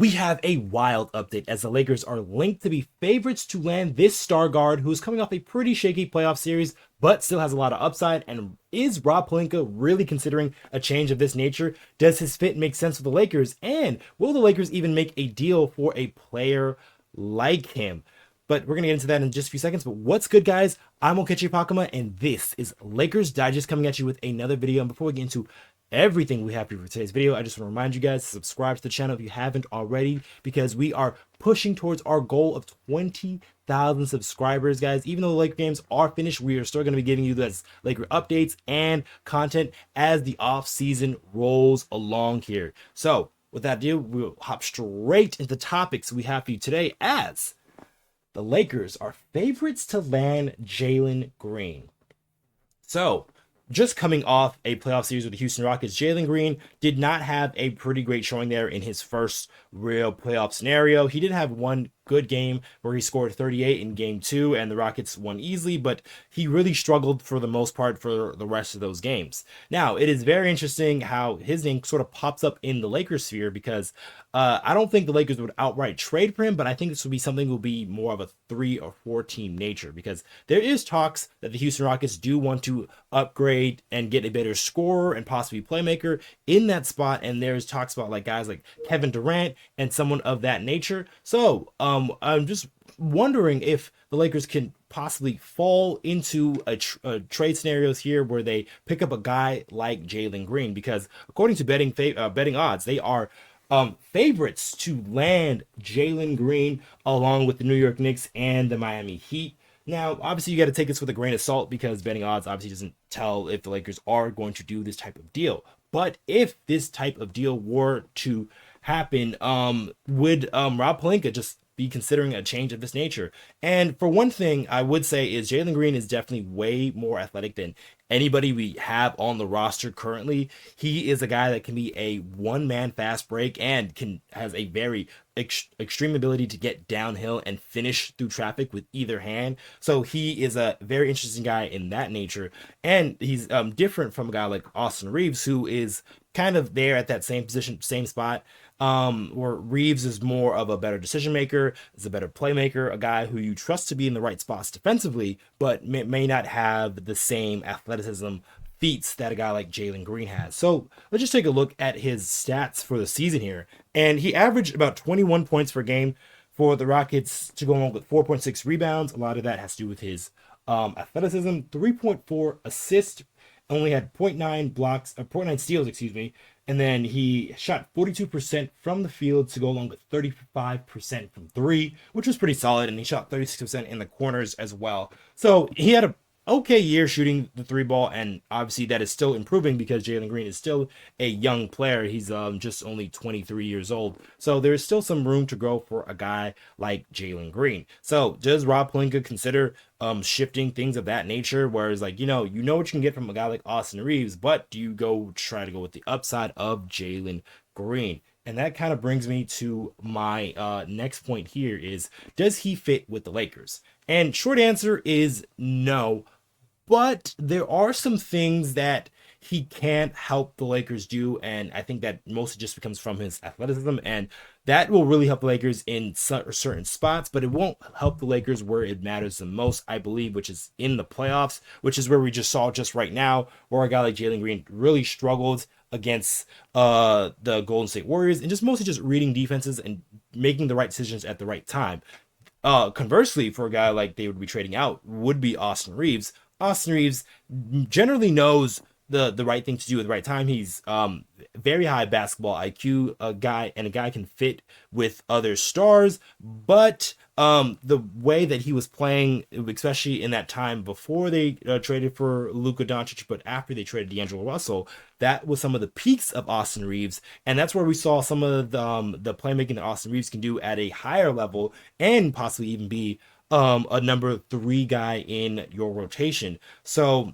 We have a wild update as the Lakers are linked to be favorites to land this star guard who is coming off a pretty shaky playoff series, but still has a lot of upside. And is Rob Pelinka really considering a change of this nature? Does his fit make sense with the Lakers? And will the Lakers even make a deal for a player like him? But we're going to get into that in just a few seconds. But what's good, guys? I'm Okechi Apakama, and this is Lakers Digest coming at you with another video. And before we get into everything we have for today's video, I just want to remind you guys to subscribe to the channel if you haven't already, because we are pushing towards our goal of 20,000 subscribers, guys. Even though the Laker games are finished, we are still going to be giving you those Laker updates and content as the off season rolls along here. So with that ado, we'll hop straight into the topics we have for you today, as the Lakers are favorites to land Jalen Green. So, just coming off a playoff series with the Houston Rockets, Jalen Green did not have a pretty great showing there in his first real playoff scenario. He did have one good game where he scored 38 in game 2 and the Rockets won easily, but he really struggled for the most part for the rest of those games. Now, it is very interesting how his name sort of pops up in the Lakers sphere, because I don't think the Lakers would outright trade for him, but I think this would be something that will be more of a 3 or 4 team nature, because there is talks that the Houston Rockets do want to upgrade and get a better scorer and possibly playmaker in that spot, and there's talks about like guys like Kevin Durant and someone of that nature. So I'm just wondering if the Lakers can possibly fall into a trade scenarios here where they pick up a guy like Jalen Green, because according to betting odds, they are favorites to land Jalen Green along with the New York Knicks and the Miami Heat. Now, obviously, you got to take this with a grain of salt, because betting odds obviously doesn't tell if the Lakers are going to do this type of deal. But if this type of deal were to happen, would Rob Pelinka just be considering a change of this nature? And for one thing, I would say is Jalen Green is definitely way more athletic than anybody we have on the roster currently. He is a guy that can be a one-man fast break and has a very extreme ability to get downhill and finish through traffic with either hand. So he is a very interesting guy in that nature. And he's different from a guy like Austin Reaves, who is kind of there at that same position, same spot, where Reaves is more of a better decision maker, is a better playmaker, a guy who you trust to be in the right spots defensively, but may not have the same athleticism feats that a guy like Jalen Green has. So let's just take a look at his stats for the season here. And he averaged about 21 points per game for the Rockets, to go along with 4.6 rebounds. A lot of that has to do with his athleticism, 3.4 assists, only had 0.9 blocks, 0.9 steals, excuse me. And then he shot 42% from the field to go along with 35% from 3, which was pretty solid. And he shot 36% in the corners as well. So he had a okay year shooting the 3 ball, and obviously that is still improving because Jalen Green is still a young player. He's just only 23 years old, so there's still some room to grow for a guy like Jalen Green. So does Rob Pelinka consider shifting things of that nature, whereas like you know what you can get from a guy like Austin Reaves, but do you try to go with the upside of Jalen Green? And that kind of brings me to my next point here is, does he fit with the Lakers? And short answer is no, but there are some things that he can't help the Lakers do, and I think that mostly just becomes from his athleticism, and that will really help the Lakers in certain spots, but it won't help the Lakers where it matters the most, I believe, which is in the playoffs, which is where we just saw just right now, where a guy like Jalen Green really struggled against the Golden State Warriors, and just mostly just reading defenses and making the right decisions at the right time. Conversely, for a guy like they would be trading out would be Austin Reaves. Austin Reaves generally knows the right thing to do at the right time. He's very high basketball IQ guy, and a guy can fit with other stars, but the way that he was playing, especially in that time before they traded for Luka Doncic, but after they traded D'Angelo Russell, that was some of the peaks of Austin Reaves, and that's where we saw some of the playmaking that Austin Reaves can do at a higher level, and possibly even be a number 3 guy in your rotation. So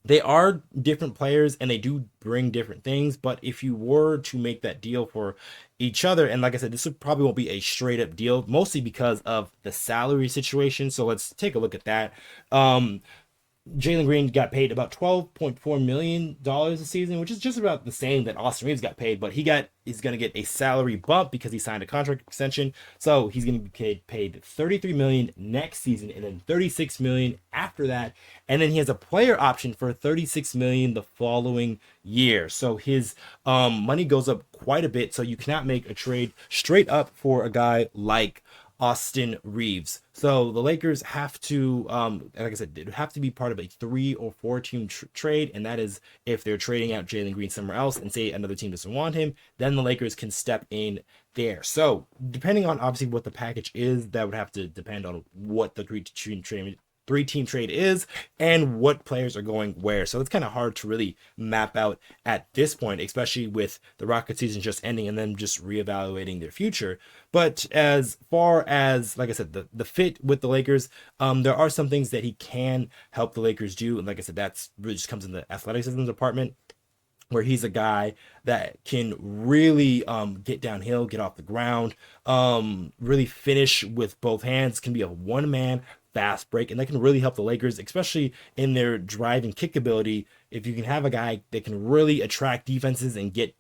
they are different players and they do bring different things, but if you were to make that deal for each other, and like I said, this probably won't be a straight up deal, mostly because of the salary situation. So let's take a look at that. Jalen Green got paid about $12.4 million a season, which is just about the same that Austin Reaves got paid, but he's gonna get a salary bump because he signed a contract extension. So he's gonna be paid $33 million next season and then $36 million after that. And then he has a player option for $36 million the following year. So his money goes up quite a bit. So you cannot make a trade straight up for a guy like Austin Reaves. So the Lakers have to, like I said, it would have to be part of a 3 or 4 team trade, and that is if they're trading out Jalen Green somewhere else and say another team doesn't want him, then the Lakers can step in there. So depending on obviously what the package is, that would have to depend on what the three-team trade is and what players are going where. So it's kind of hard to really map out at this point, especially with the Rocket season just ending and then just reevaluating their future. But as far as, like I said, the fit with the Lakers, there are some things that he can help the Lakers do. And like I said, that's really just comes in the athleticism department, where he's a guy that can really get downhill, get off the ground, really finish with both hands, can be a one-man fast break, and that can really help the Lakers, especially in their drive and kick ability. If you can have a guy that can really attract defenses and get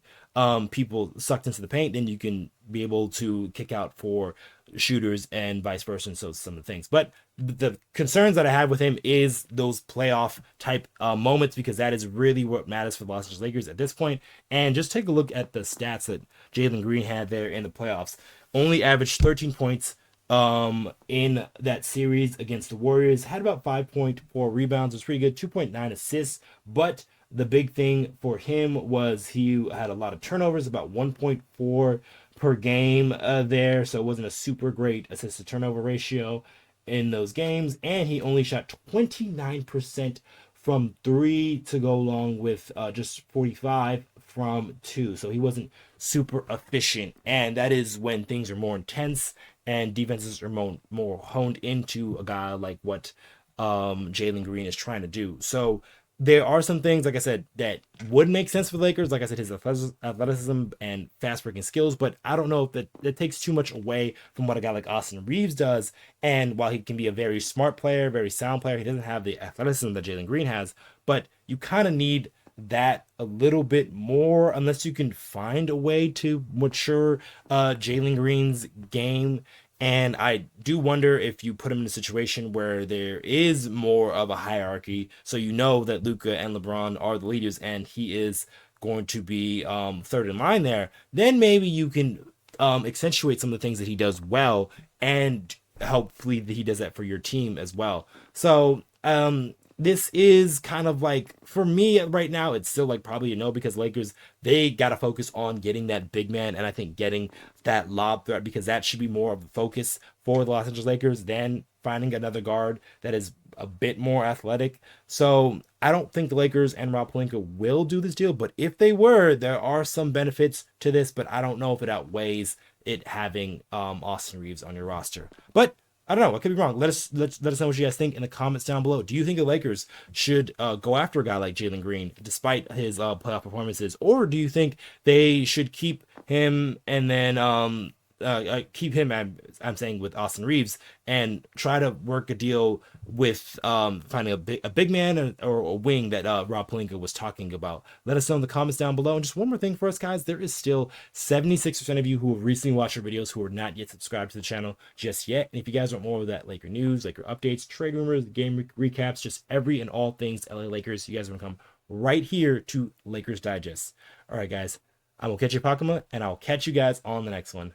people sucked into the paint, then you can be able to kick out for shooters and vice versa, and so some of the things. But the concerns that I have with him is those playoff type moments, because that is really what matters for the Los Angeles Lakers at this point. And just take a look at the stats that Jalen Green had there in the playoffs. Only averaged 13 points in that series against the Warriors, had about 5.4 rebounds, was pretty good, 2.9 assists, but the big thing for him was he had a lot of turnovers, about 1.4 per game there, so it wasn't a super great assist to turnover ratio in those games, and he only shot 29% from 3 to go along with just 45 from 2, so he wasn't super efficient, and that is when things are more intense and defenses are more honed into a guy like what Jalen Green is trying to do. So there are some things, like I said, that would make sense for the Lakers. Like I said, his athleticism and fast breaking skills, but I don't know if that takes too much away from what a guy like Austin Reaves does. And while he can be a very smart player, very sound player, he doesn't have the athleticism that Jalen Green has. But you kind of need that a little bit more, unless you can find a way to mature Jalen Green's game. And I do wonder if you put him in a situation where there is more of a hierarchy, so you know that Luka and LeBron are the leaders and he is going to be third in line there, then maybe you can accentuate some of the things that he does well, and hopefully he does that for your team as well. So this is kind of like, for me right now, it's still like probably a no, because Lakers, they got to focus on getting that big man, and I think getting that lob threat, because that should be more of a focus for the Los Angeles Lakers than finding another guard that is a bit more athletic. So I don't think the Lakers and Rob Pelinka will do this deal, but if they were, there are some benefits to this, but I don't know if it outweighs it having Austin Reaves on your roster. But I don't know. I could be wrong. Let us know what you guys think in the comments down below. Do you think the Lakers should go after a guy like Jalen Green despite his playoff performances, or do you think they should keep him and then keep him? I'm saying with Austin Reaves, and try to work a deal with finding a big man or a wing that Rob Pelinka was talking about. Let us know in the comments down below. And just one more thing for us, guys, there is still 76% of you who have recently watched our videos who are not yet subscribed to the channel just yet. And if you guys want more of that Laker news, Laker updates, trade rumors, game recaps, just every and all things LA Lakers, you guys want to come right here to Lakers Digest. All right, guys, I'm Okechi Apakama, and I'll catch you guys on the next one.